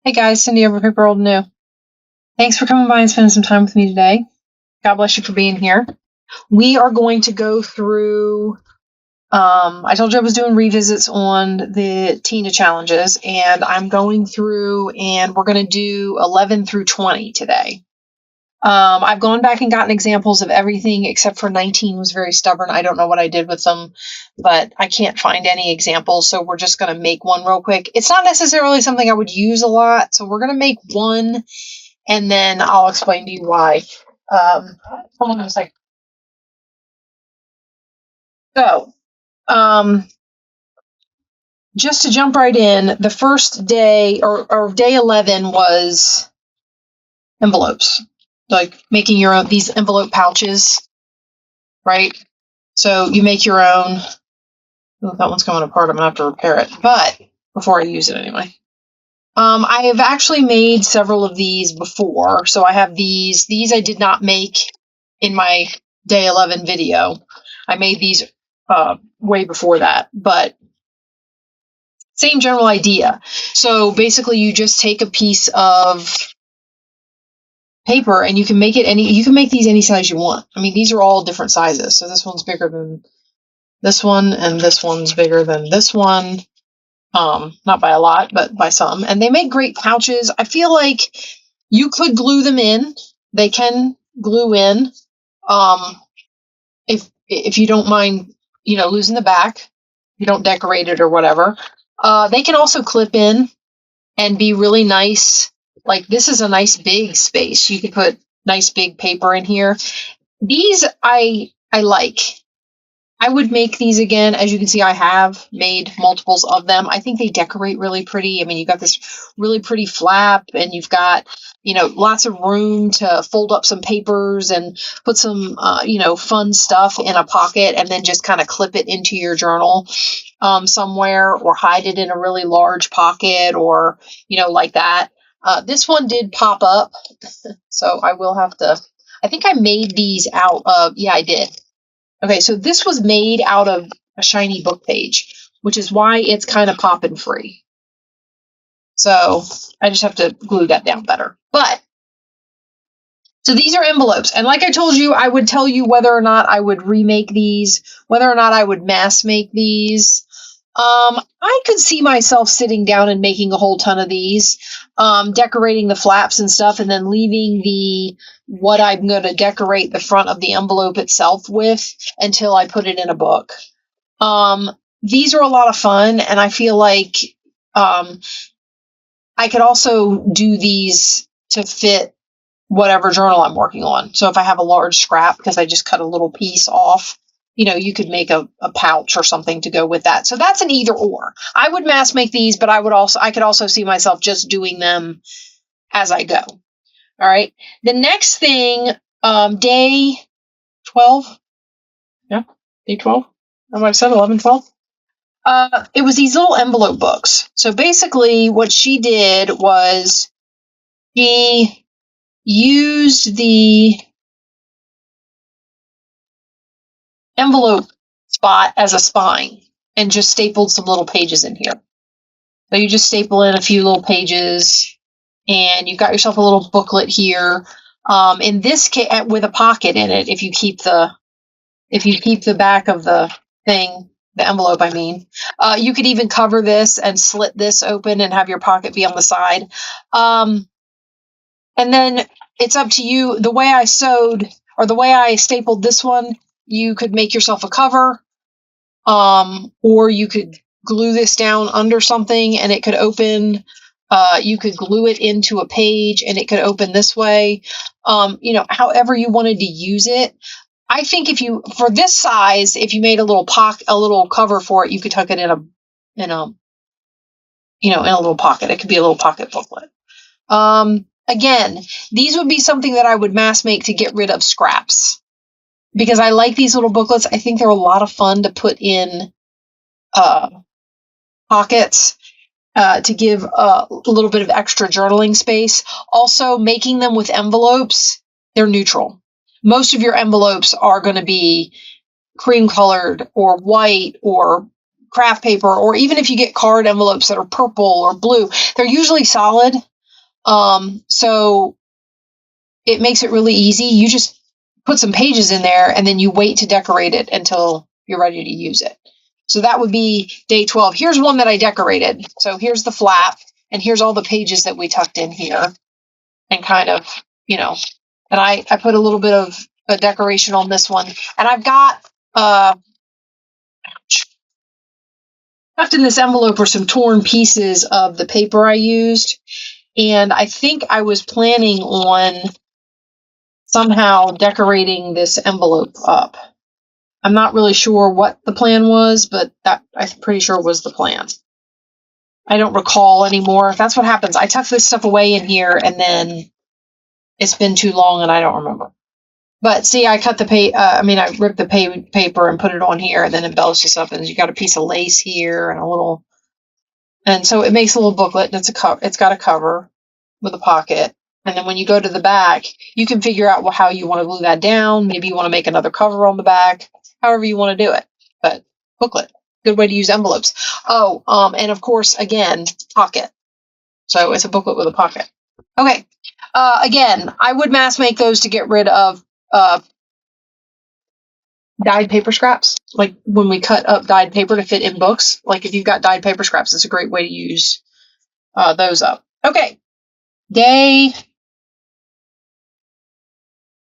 Hey guys, Cindy over paper.old.new. Thanks for coming by and spending some time with me today. God bless you for being here. We are going to go through, I told you I was doing revisits on the Tina challenges, and I'm going through and we're going to do 11 through 20 today. I've gone back and gotten examples of everything except for 19 was very stubborn. I don't know what I did with them, but I can't find any examples. So we're just going to make one real quick. It's not necessarily something I would use a lot. So we're going to make one and then I'll explain to you why. Hold on a second. So, just to jump right in, the first day or day 11 was envelopes, like making your own, these envelope pouches, right? So you make your own. Oh, that one's coming apart. I'm gonna have to repair it, but before I use it anyway. I have actually made several of these before. So I have these. These I did not make in my day 11 video. I made these way before that, but same general idea. So basically you just take a piece of paper and you can make it you can make these any size you want. I mean, these are all different sizes. So this one's bigger than this one and this one's bigger than this one. Not by a lot, but by some. And they make great pouches. I feel like you could glue them in. They can glue in. If you don't mind, losing the back, you don't decorate it or whatever. They can also clip in and be really nice. Like this is a nice big space. You could put nice big paper in here. These I like. I would make these again. As you can see, I have made multiples of them. I think they decorate really pretty. I mean, you've got this really pretty flap and you've got, lots of room to fold up some papers and put some, fun stuff in a pocket and then just kind of clip it into your journal somewhere or hide it in a really large pocket or, like that. This one did pop up. So I will have to, I think I made these out of, yeah, I did. Okay, so this was made out of a shiny book page, which is why it's kind of popping free. So I just have to glue that down better. So these are envelopes. And like I told you, I would tell you whether or not I would remake these, whether or not I would mass make these. I could see myself sitting down and making a whole ton of these, decorating the flaps and stuff, and then leaving what I'm going to decorate the front of the envelope itself with until I put it in a book. These are a lot of fun, and I feel like I could also do these to fit whatever journal I'm working on. So if I have a large scrap, because I just cut a little piece off, you could make a pouch or something to go with that. So that's an either or. I would mass make these, but I could also see myself just doing them as I go. All right. The next thing, day 12. Yeah, day 12. I might have said 11, 12. It was these little envelope books. So basically what she did was she used the envelope spot as a spine and just stapled some little pages in here. So you just staple in a few little pages and you've got yourself a little booklet here. In this case, with a pocket in it, if you keep the back of the thing, the envelope, I mean, you could even cover this and slit this open and have your pocket be on the side. And then it's up to you. The way I sewed or the way I stapled this one, you could make yourself a cover, or you could glue this down under something and it could open. You could glue it into a page and it could open this way. However you wanted to use it. I think for this size, if you made a little cover for it, you could tuck it in a little pocket. It could be a little pocket booklet. Again, these would be something that I would mass make to get rid of scraps. Because I like these little booklets. I think they're a lot of fun to put in pockets to give a little bit of extra journaling space. Also, making them with envelopes, they're neutral. Most of your envelopes are going to be cream colored or white or craft paper, or even if you get card envelopes that are purple or blue, they're usually solid. So it makes it really easy. You just put some pages in there and then you wait to decorate it until you're ready to use it. So that would be day 12. Here's one that I decorated. So here's the flap, and here's all the pages that we tucked in here, and kind of, and I put a little bit of a decoration on this one. And I've got tucked in this envelope are some torn pieces of the paper I used. And I think I was planning on somehow decorating this envelope up. I'm not really sure what the plan was, but that I'm pretty sure was the plan. I don't recall anymore. That's what happens. I tuck this stuff away in here, and then it's been too long, and I don't remember. But see, I cut the I ripped the paper and put it on here, and then embellished this up. And you got a piece of lace here and a little, and so it makes a little booklet. And it's got a cover with a pocket. And then when you go to the back, you can figure out how you want to glue that down. Maybe you want to make another cover on the back, however you want to do it. But booklet, good way to use envelopes. Oh, and of course, again, pocket. So it's a booklet with a pocket. Okay. Again, I would mass make those to get rid of dyed paper scraps. Like when we cut up dyed paper to fit in books. Like if you've got dyed paper scraps, it's a great way to use those up. Okay. Day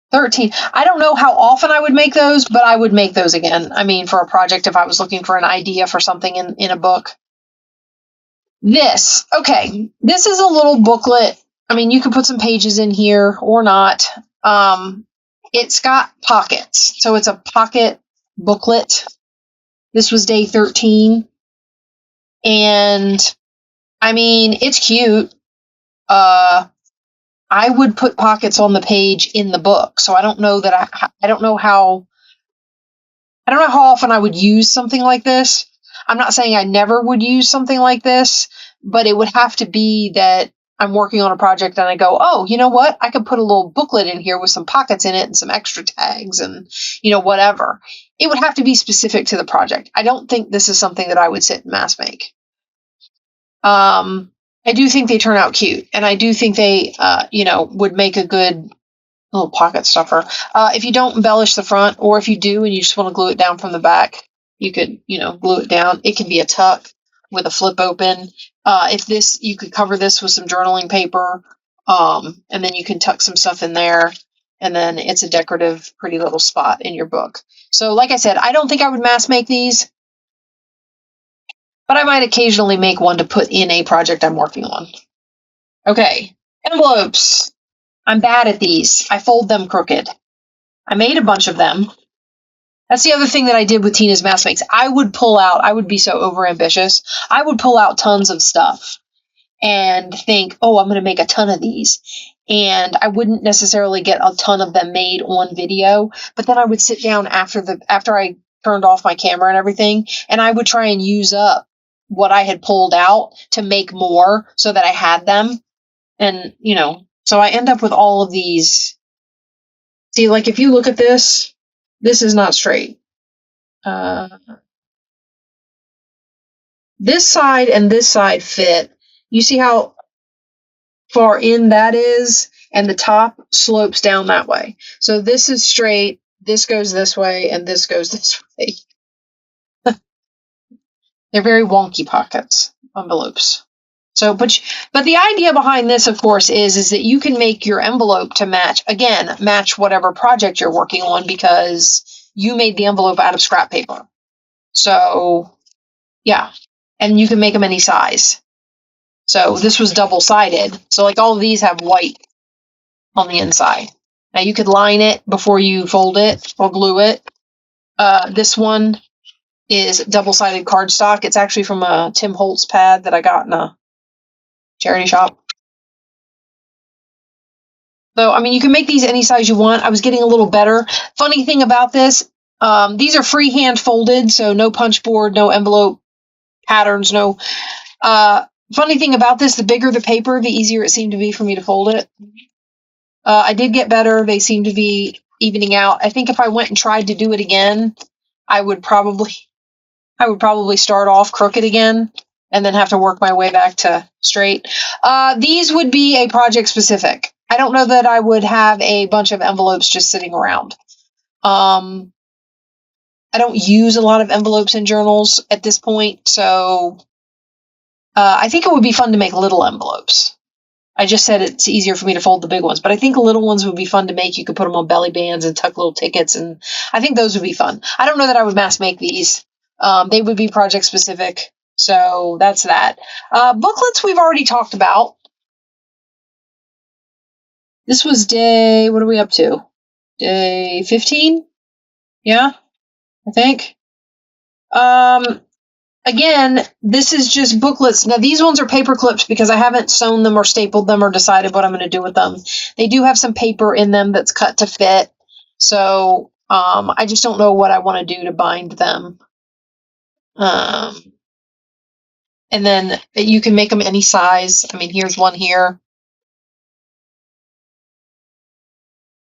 13. I don't know how often I would make those, but I would make those again. I mean, for a project, if I was looking for an idea for something in a book. This is a little booklet. I mean, you can put some pages in here or not. It's got pockets. So it's a pocket booklet. This was day 13. And I mean, it's cute. I would put pockets on the page in the book. So I don't know that I don't know how often I would use something like this. I'm not saying I never would use something like this, but it would have to be that I'm working on a project and I go, oh, you know what? I could put a little booklet in here with some pockets in it and some extra tags and, whatever. It would have to be specific to the project. I don't think this is something that I would sit and mass make. I do think they turn out cute, and I do think they, would make a good little pocket stuffer. If you don't embellish the front, or if you do and you just want to glue it down from the back, you could, glue it down. It can be a tuck with a flip open. You could cover this with some journaling paper, and then you can tuck some stuff in there, and then it's a decorative, pretty little spot in your book. So, like I said, I don't think I would mass make these, but I might occasionally make one to put in a project I'm working on. Okay, envelopes. I'm bad at these. I fold them crooked. I made a bunch of them. That's the other thing that I did with Tina's mass makes. I would be so overambitious. I would pull out tons of stuff and think, oh, I'm going to make a ton of these. And I wouldn't necessarily get a ton of them made on video, but then I would sit down after I turned off my camera and everything, and I would try and use up what I had pulled out to make more so that I had them. And, so I end up with all of these. See, like if you look at this is not straight. This side and this side fit. You see how far in that is? And the top slopes down that way. So this is straight, this goes this way, and this goes this way. They're very wonky pockets, envelopes. So, but the idea behind this, of course, is that you can make your envelope to match whatever project you're working on, because you made the envelope out of scrap paper. So, yeah, and you can make them any size. So this was double-sided. So like all of these have white on the inside. Now you could line it before you fold it or glue it. This one is double-sided cardstock. It's actually from a Tim Holtz pad that I got in a charity shop. So, I mean, you can make these any size you want. I was getting a little better. Funny thing about this, these are freehand folded, so no punch board, no envelope patterns, no. Funny thing about this, the bigger the paper, the easier it seemed to be for me to fold it. I did get better. They seem to be evening out. I think if I went and tried to do it again, I would probably start off crooked again. and then have to work my way back to straight. These would be a project specific. I don't know that I would have a bunch of envelopes just sitting around. I don't use a lot of envelopes in journals at this point, so I think it would be fun to make little envelopes. I just said it's easier for me to fold the big ones, but I think little ones would be fun to make. You could put them on belly bands and tuck little tickets, and I think those would be fun. I don't know that I would mass make these. They would be project specific, so that's that. Booklets we've already talked about. This was day, what are we up to? Day 15? Yeah, I think. Again, this is just booklets. Now, these ones are paper clips because I haven't sewn them or stapled them or decided what I'm going to do with them. They do have some paper in them that's cut to fit. So I just don't know what I want to do to bind them. And then you can make them any size. I mean, here's one here.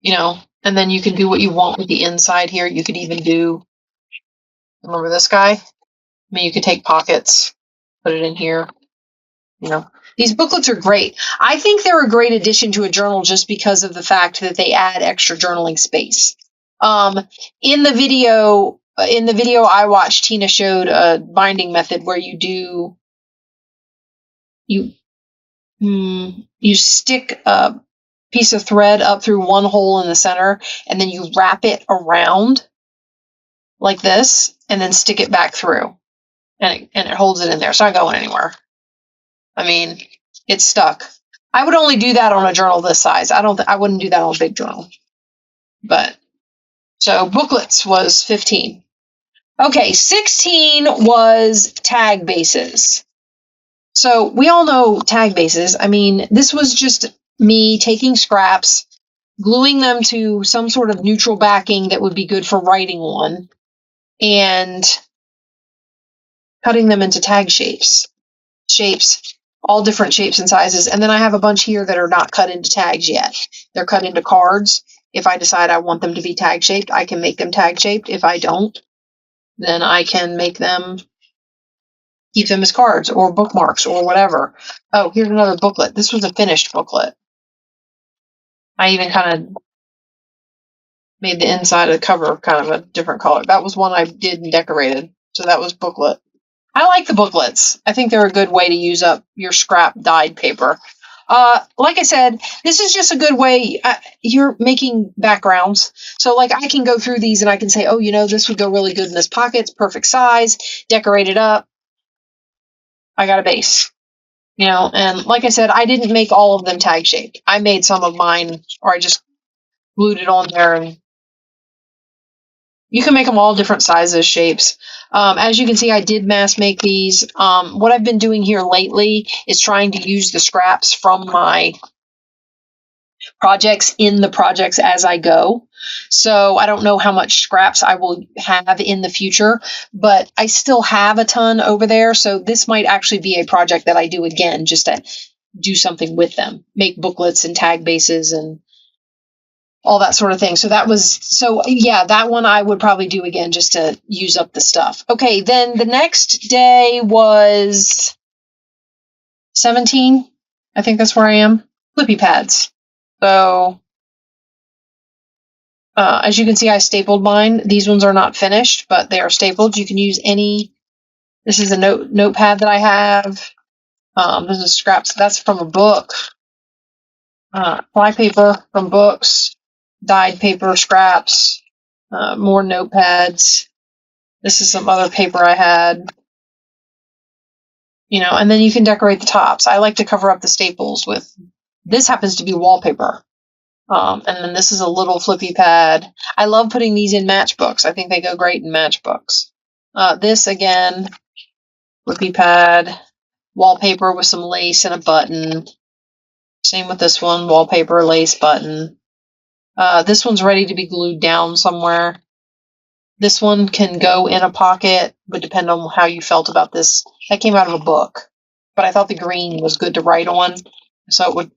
You know, and then you can do what you want with the inside here. You could even do, remember this guy? I mean, you could take pockets, put it in here. You know, these booklets are great. I think they're a great addition to a journal just because of the fact that they add extra journaling space. In the video I watched, Tina showed a binding method where you stick a piece of thread up through one hole in the center, and then you wrap it around like this, and then stick it back through, and it holds it in there. It's not going anywhere. I mean, it's stuck. I would only do that on a journal this size. I wouldn't do that on a big journal. But so booklets was 15. Okay, 16 was tag bases. So we all know tag bases. I mean, this was just me taking scraps, gluing them to some sort of neutral backing that would be good for writing on, and cutting them into tag shapes, all different shapes and sizes. And then I have a bunch here that are not cut into tags yet. They're cut into cards. If I decide I want them to be tag shaped, I can make them tag shaped. If I don't, then I can make them, keep them as cards or bookmarks or whatever. Oh, here's another booklet. This was a finished booklet. I even kind of made the inside of the cover kind of a different color. That was one I did and decorated. So that was booklet. I like the booklets. I think they're a good way to use up your scrap dyed paper. Like I said, this is just a good way. You're making backgrounds. So like I can go through these and I can say, oh, you know, this would go really good in this pocket. It's perfect size. Decorate it up. I got a base. You know, and like I said, I didn't make all of them tag shaped. I made some of mine, or I just glued it on there, and you can make them all different sizes, shapes. As you can see, I did mass make these. What I've been doing here lately is trying to use the scraps from my projects in the projects as I go. So I don't know how much scraps I will have in the future, but I still have a ton over there. So this might actually be a project that I do again, just to do something with them, make booklets and tag bases and all that sort of thing. So that one I would probably do again just to use up the stuff. Okay, then the next day was 17. I think that's where I am. Flippy pads. So as you can see, I stapled mine. These ones are not finished, but they are stapled. You can use any. This is a notepad that I have. This is scraps. That's from a book. Fly paper from books. Dyed paper, scraps, more notepads. This is some other paper I had. You know, and then you can decorate the tops. I like to cover up the staples with, this happens to be wallpaper. And then this is a little flippy pad. I love putting these in matchbooks. I think they go great in matchbooks. This again, flippy pad, wallpaper with some lace and a button. Same with this one, wallpaper, lace, button. This one's ready to be glued down somewhere. This one can go in a pocket, would depend on how you felt about this. That came out of a book, but I thought the green was good to write on, so it would,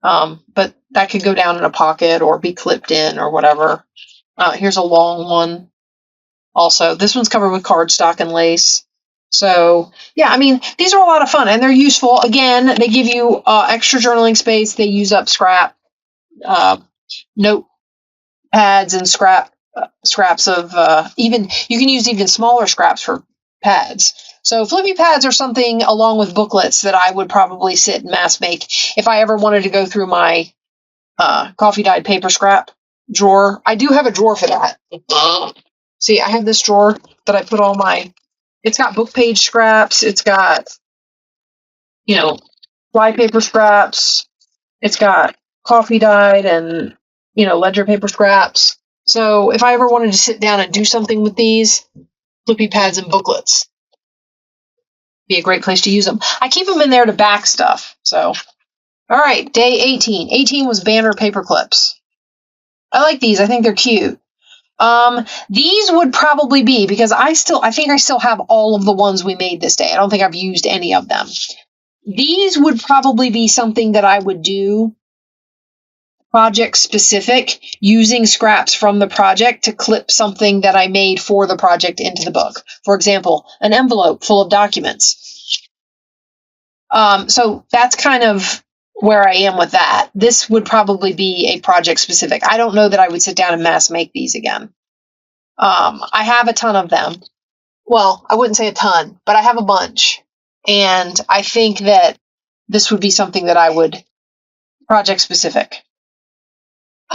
but that could go down in a pocket or be clipped in or whatever. Here's a long one. Also, this one's covered with cardstock and lace, So yeah, I mean, these are a lot of fun and they're useful. Again, they give you extra journaling space. They use up scrap notepads and scraps of even, you can use even smaller scraps for pads. So flippy pads are something along with booklets that I would probably sit and mass make if I ever wanted to go through my coffee dyed paper scrap drawer. I do have a drawer for that. See, I have this drawer that I put all my, it's got book page scraps, it's got, you know, fly paper scraps, it's got coffee dyed and, you know, ledger paper scraps. So if I ever wanted to sit down and do something with these flippy pads and booklets, be a great place to use them. I keep them in there to back stuff. So, all right, day 18. 18 was banner paper clips. I like these. I think they're cute. These would probably be, because I think I still have all of the ones we made this day. I don't think I've used any of them. These would probably be something that I would do project specific, using scraps from the project to clip something that I made for the project into the book. For example, an envelope full of documents. So that's kind of where I am with that. This would probably be a project specific. I don't know that I would sit down and mass make these again. I have a ton of them. Well, I wouldn't say a ton, but I have a bunch. And I think that this would be something that I would project specific.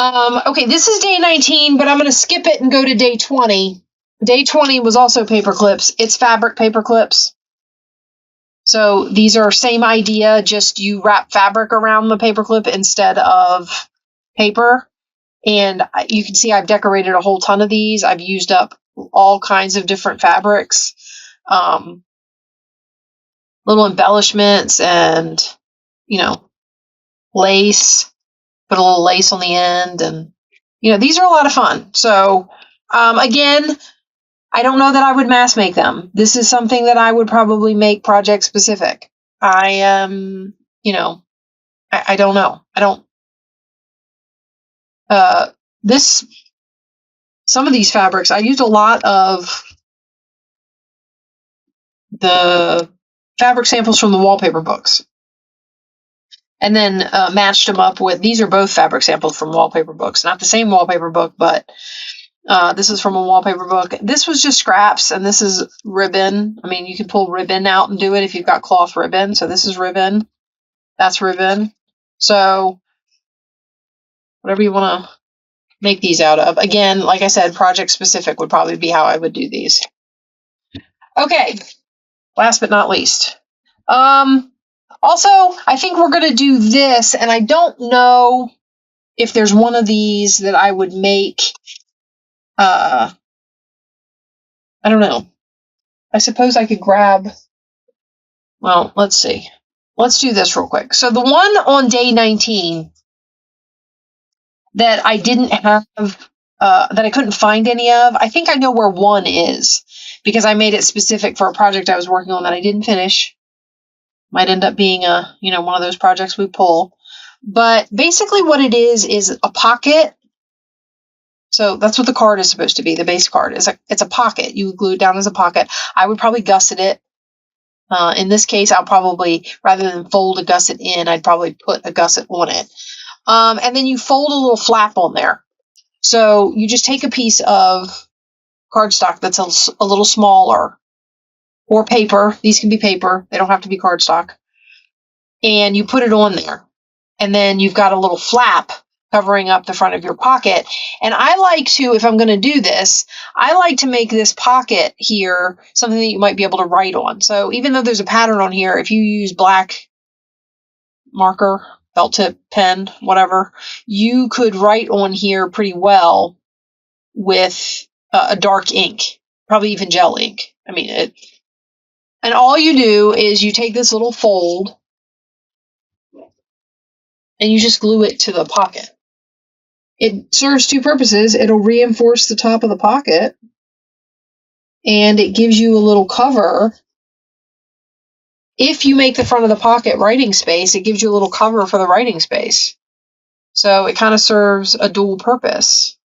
Okay, this is day 19, but I'm going to skip it and go to day 20. Day 20 was also paper clips. It's fabric paper clips. So these are same idea, just you wrap fabric around the paper clip instead of paper. And you can see I've decorated a whole ton of these. I've used up all kinds of different fabrics, little embellishments and, you know, lace. Put a little lace on the end, and you know, these are a lot of fun. So again, I don't know that I would mass make them. This is something that I would probably make project specific. I am, you know, I don't know. I don't. Some of these fabrics, I used a lot of the fabric samples from the wallpaper books. And then matched them up with, these are both fabric samples from wallpaper books. Not the same wallpaper book, but this is from a wallpaper book. This was just scraps, and this is ribbon. I mean, you can pull ribbon out and do it if you've got cloth ribbon. So this is ribbon. That's ribbon. So whatever you want to make these out of. Again, like I said, project specific would probably be how I would do these. Okay, last but not least. Also, I think we're going to do this, and I don't know if there's one of these that I would make. I don't know. I suppose I could grab. Well, let's see. Let's do this real quick. So the one on day 19 that I didn't have, that I couldn't find any of, I think I know where one is, because I made it specific for a project I was working on that I didn't finish. Might end up being one of those projects we pull. But basically what it is a pocket. So that's what the card is supposed to be. The base card is it's a pocket. You glue it down as a pocket. I would probably gusset it. In this case, I'll probably, rather than fold a gusset in, I'd probably put a gusset on it. And then you fold a little flap on there. So you just take a piece of cardstock that's a little smaller, or paper. These can be paper. They don't have to be cardstock. And you put it on there. And then you've got a little flap covering up the front of your pocket. And I like to, if I'm going to do this, I like to make this pocket here something that you might be able to write on. So even though there's a pattern on here, if you use black marker, felt tip, pen, whatever, you could write on here pretty well with a dark ink, probably even gel ink. I mean, and all you do is you take this little fold and you just glue it to the pocket. It serves two purposes. It'll reinforce the top of the pocket, and it gives you a little cover. If you make the front of the pocket writing space, it gives you a little cover for the writing space. So it kind of serves a dual purpose.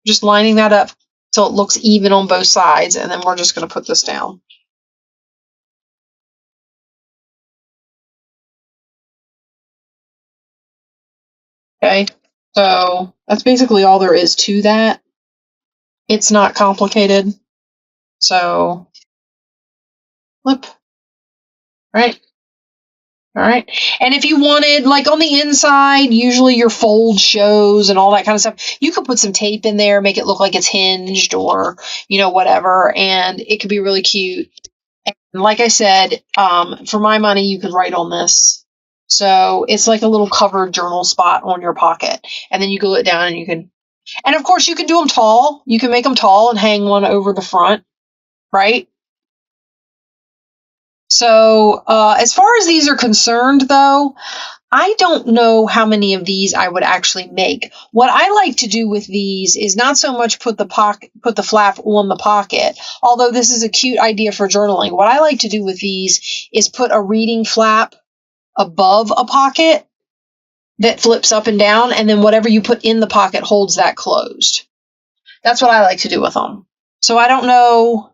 Just lining that up so it looks even on both sides, and then we're just going to put this down. Okay, so that's basically all there is to that. It's not complicated. So flip, right? All right. And if you wanted, like on the inside, usually your fold shows and all that kind of stuff, you could put some tape in there, make it look like it's hinged or, whatever. And it could be really cute. And like I said, for my money, you could write on this. So it's like a little covered journal spot on your pocket. And then you glue it down and you can, and of course you can do them tall. You can make them tall and hang one over the front, right? So as far as these are concerned, though, I don't know how many of these I would actually make. What I like to do with these is not so much put the flap on the pocket, although this is a cute idea for journaling. What I like to do with these is put a reading flap above a pocket that flips up and down, and then whatever you put in the pocket holds that closed. That's what I like to do with them. So I don't know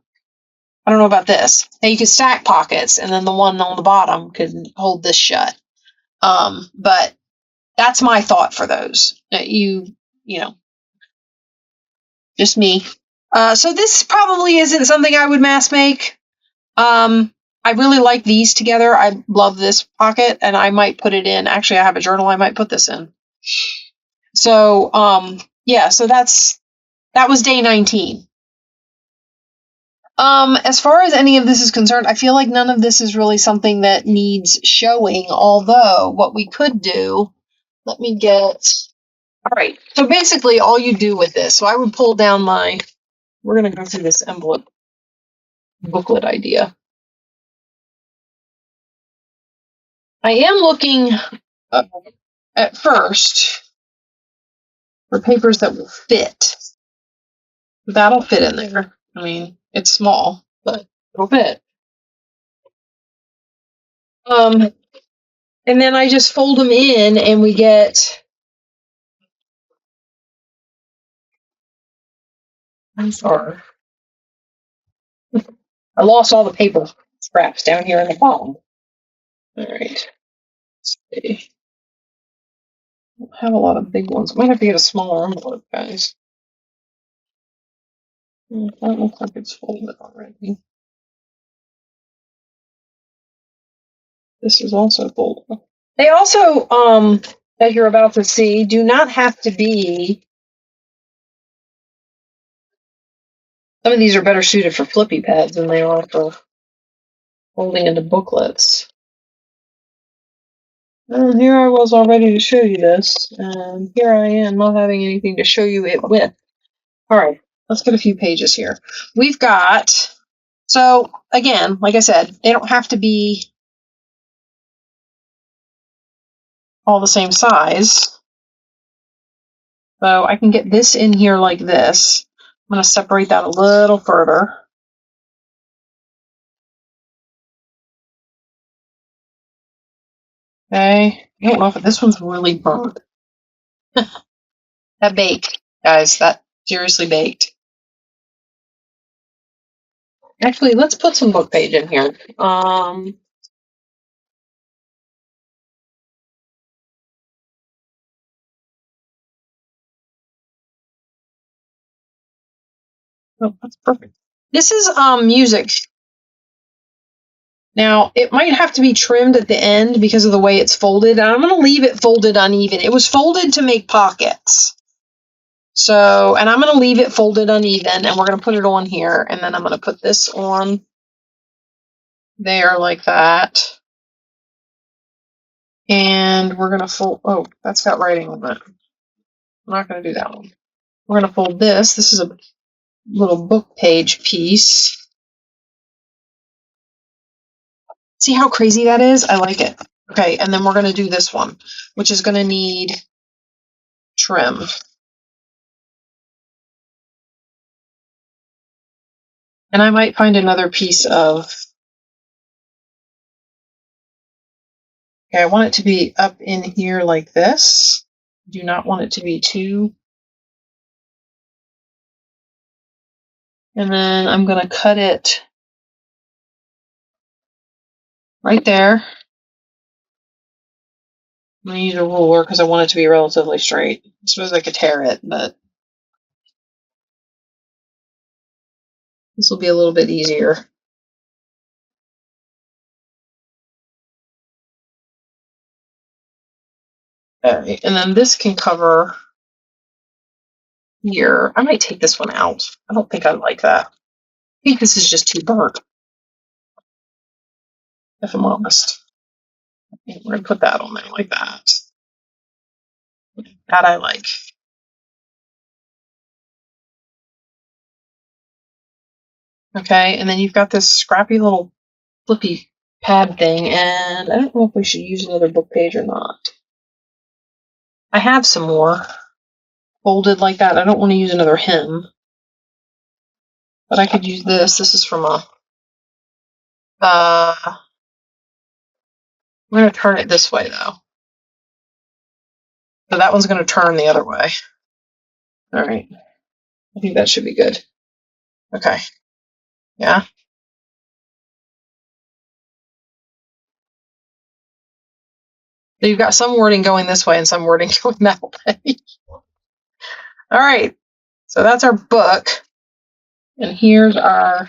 about this. Now you could stack pockets, and then the one on the bottom could hold this shut. But that's my thought for those. Just me. So this probably isn't something I would mass make. I really like these together. I love this pocket, and I might put it in. Actually, I have a journal I might put this in. So, yeah, so that was day 19. As far as any of this is concerned, I feel like none of this is really something that needs showing, although what we could do, all right, so basically all you do with this, so I would pull down we're going to go through this envelope booklet idea. I am looking at first for papers that will fit. That'll fit in there. I mean, it's small, but it'll fit. And then I just fold them in and we get, I'm sorry, I lost all the paper scraps down here in the bottom. All right, let's see. I don't have a lot of big ones. I might have to get a smaller envelope, guys. I don't look like it's folded already. This is also folded. They also, as you're about to see, do not have to be. Some of these are better suited for flippy pads than they are for folding into booklets. And here I was all ready to show you this, and here I am not having anything to show you it with. All right, let's get a few pages here. We've got, so again, like I said, they don't have to be all the same size. So I can get this in here like this. I'm going to separate that a little further. Okay, I don't know if this one's really burnt. That baked, guys, that seriously baked. Actually, let's put some book page in here. Oh, that's perfect. This is music. Now, it might have to be trimmed at the end because of the way it's folded. And I'm going to leave it folded uneven. It was folded to make pockets. So, and I'm going to leave it folded uneven, and we're going to put it on here. And then I'm going to put this on there like that. And we're going to fold, oh, that's got writing on it. I'm not going to do that one. We're going to fold this. This is a little book page piece. See how crazy that is? I like it. Okay, and then we're going to do this one, which is going to need trim. And I might find another piece of, okay, I want it to be up in here like this. Do not want it to be too And then I'm going to cut it right there. I'm going to use a ruler because I want it to be relatively straight. I suppose I could tear it, but this will be a little bit easier. Okay, and then this can cover here. I might take this one out. I don't think I like that. I think this is just too burnt, if I'm honest. We're going to put that on there like that. That I like. Okay, and then you've got this scrappy little flippy pad thing, and I don't know if we should use another book page or not. I have some more folded like that. I don't want to use another hem, but I could use this. This is from a, I'm going to turn it this way though. So that one's going to turn the other way. All right. I think that should be good. Okay. Yeah. So you've got some wording going this way and some wording going that way. All right. So that's our book. And here's our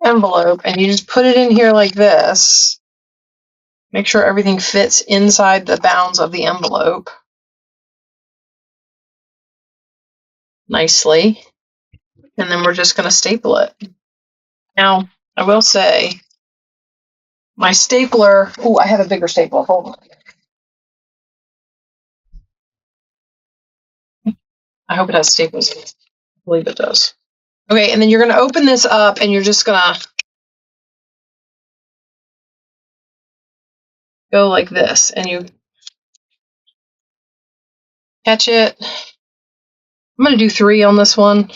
envelope. And you just put it in here like this. Make sure everything fits inside the bounds of the envelope nicely. And then we're just going to staple it. Now, I will say, my stapler, oh, I have a bigger stapler. Hold on. I hope it has staples. I believe it does. Okay, and then you're going to open this up and you're just going to go like this. And you catch it. I'm going to do 3 on this one.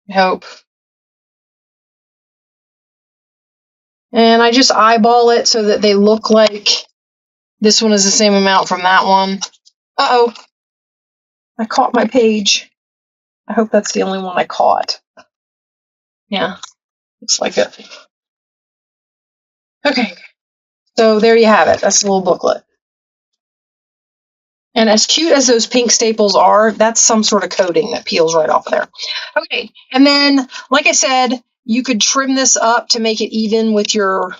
I hope. And I just eyeball it so that they look like this one is the same amount from that one. Uh-oh. I caught my page. I hope that's the only one I caught. Yeah, looks like it. Okay, so there you have it. That's a little booklet. And as cute as those pink staples are, that's some sort of coating that peels right off of there. Okay, and then, like I said, you could trim this up to make it even with your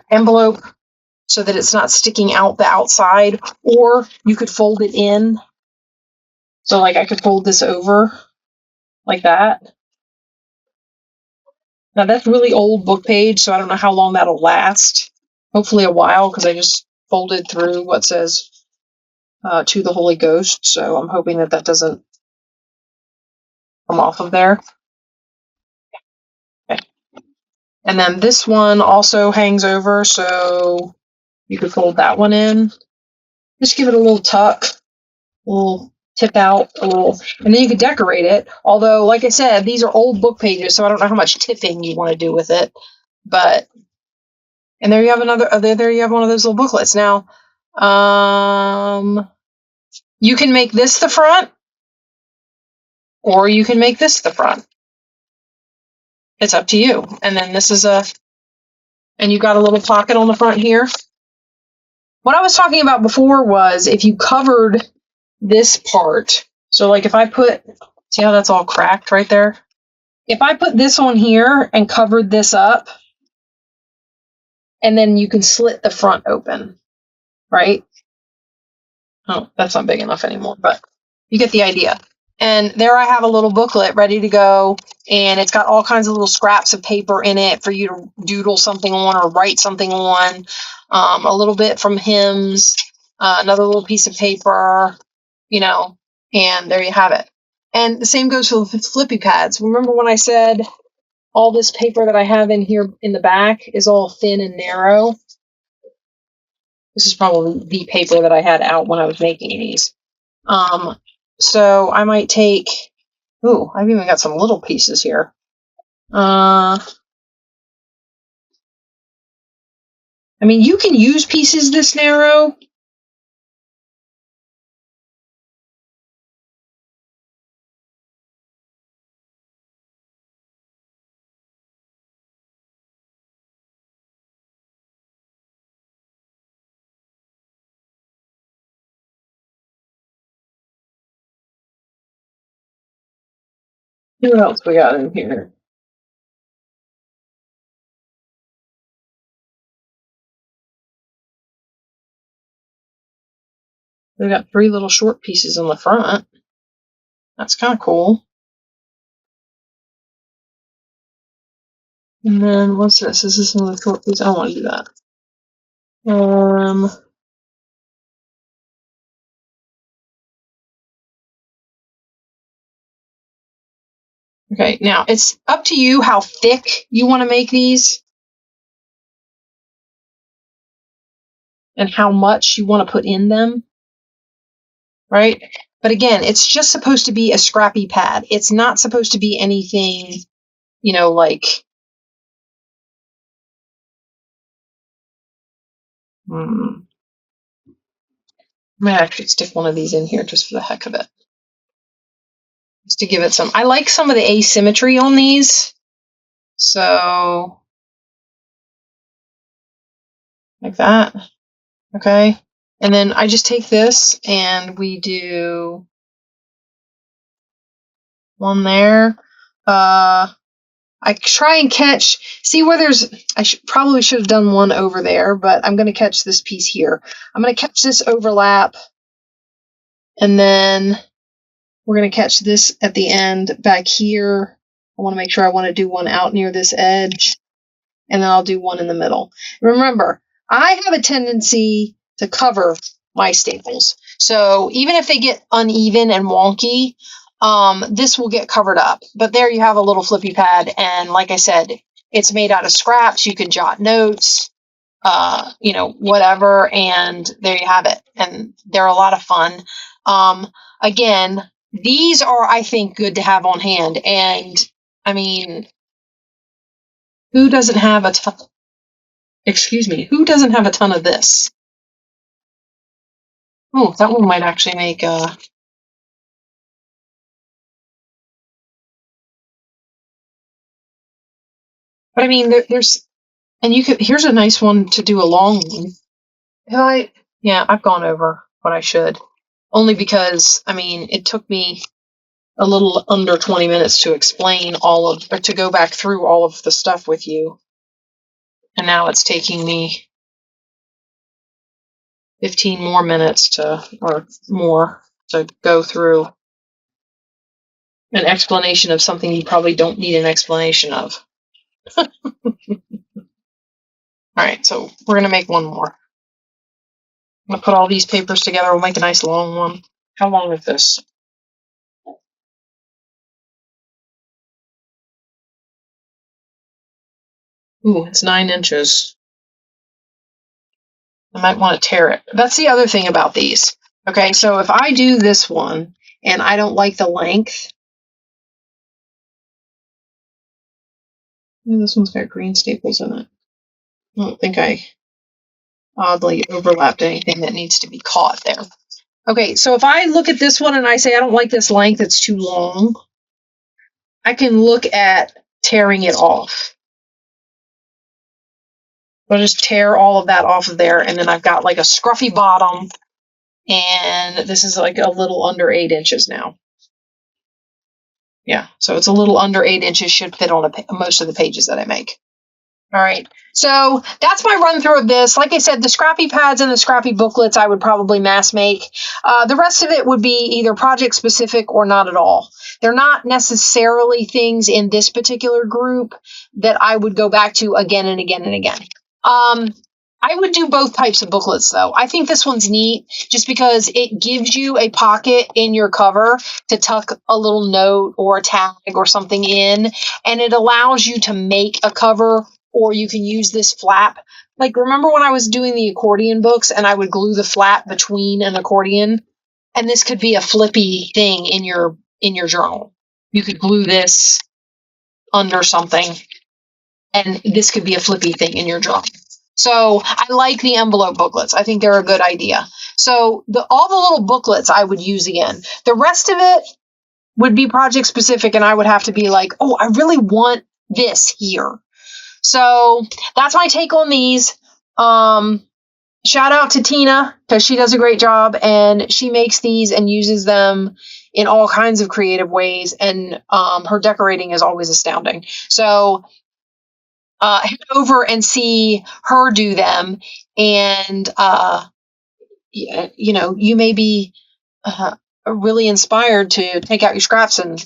envelope so that it's not sticking out the outside, or you could fold it in. So like I could fold this over like that. Now that's really old book page, so I don't know how long that'll last. Hopefully a while, because I just folded through what says to the Holy Ghost, so I'm hoping that that doesn't come off of there. Okay. And then this one also hangs over, so you could fold that one in. Just give it a little tuck, a little tip out, a little, and then you could decorate it. Although, like I said, these are old book pages, so I don't know how much tipping you want to do with it. But, and there you have another, there you have one of those little booklets. Now, you can make this the front, or you can make this the front. It's up to you. And then this is and you got a little pocket on the front here. What I was talking about before was if you covered this part. So like if I put, see how that's all cracked right there? If I put this on here and covered this up, and then you can slit the front open, right? Oh, that's not big enough anymore, but you get the idea. And there I have a little booklet ready to go, and it's got all kinds of little scraps of paper in it for you to doodle something on or write something on. A little bit from hymns, another little piece of paper, you know, and there you have it. And the same goes for the flippy pads. Remember when I said all this paper that I have in here in the back is all thin and narrow? This is probably the paper that I had out when I was making these. So I might take, ooh, I've even got some little pieces here. I mean, you can use pieces this narrow, What else we got in here? We got 3 little short pieces on the front. That's kind of cool. And then what's this? Is this another short piece? I don't want to do that. Okay, now it's up to you how thick you want to make these and how much you want to put in them, right? But again, it's just supposed to be a scrappy pad. It's not supposed to be anything, like I might actually stick one of these in here just for the heck of it. Just to give it some. I like some of the asymmetry on these. So, like that. Okay. And then I just take this and we do one there. I try and see where I probably should have done one over there, but I'm going to catch this piece here. I'm going to catch this overlap, and then we're going to catch this at the end back here. I want to make sure I want to do one out near this edge, and then I'll do one in the middle. Remember, I have a tendency to cover my staples. So even if they get uneven and wonky, this will get covered up. But there you have a little flippy pad. And like I said, it's made out of scraps. You can jot notes, whatever. And there you have it. And they're a lot of fun. Again, these are, I think, good to have on hand. And I mean, who doesn't have a ton? Excuse me, who doesn't have a ton of this? Oh, that one might actually make But I mean, there's, and here's a nice one to do a long one. I've gone over what I should. Only because, I mean, it took me a little under 20 minutes to explain or to go back through all of the stuff with you. And now it's taking me 15 more minutes or more to go through an explanation of something you probably don't need an explanation of. All right, so we're going to make one more. I'm going to put all these papers together. We'll make a nice long one. How long is this? Ooh, it's 9 inches. I might want to tear it. That's the other thing about these. Okay, so if I do this one and I don't like the length, this one's got green staples in it. I don't think I oddly overlapped anything that needs to be caught there. Okay, so if I look at this one and I say I don't like this length, it's too long, I can look at tearing it off. I'll just tear all of that off of there, and then I've got like a scruffy bottom, and this is like a little under 8 inches now. Yeah, so it's a little under 8 inches, should fit on most of the pages that I make. All right, so that's my run through of this. Like I said, the scrappy pads and the scrappy booklets I would probably mass make. The rest of it would be either project specific or not at all. They're not necessarily things in this particular group that I would go back to again and again and again. I would do both types of booklets, though. I think this one's neat just because it gives you a pocket in your cover to tuck a little note or a tag or something in, and it allows you to make a cover, or you can use this flap. Like, remember when I was doing the accordion books and I would glue the flap between an accordion? And this could be a flippy thing in your journal. You could glue this under something, and this could be a flippy thing in your journal. So I like the envelope booklets. I think they're a good idea. So all the little booklets I would use again. The rest of it would be project specific, and I would have to be like, oh, I really want this here. So that's my take on these. Shout out to Tina, because she does a great job, and she makes these and uses them in all kinds of creative ways, and her decorating is always astounding. So head over and see her do them, and you may be really inspired to take out your scraps and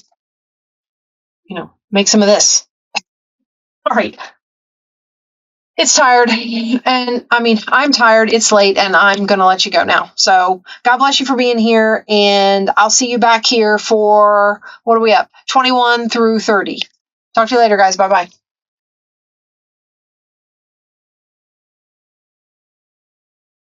make some of this. All right. It's tired, and I'm tired. It's late, and I'm going to let you go now. So God bless you for being here, and I'll see you back here for, what are we up? 21 through 30. Talk to you later, guys. Bye-bye.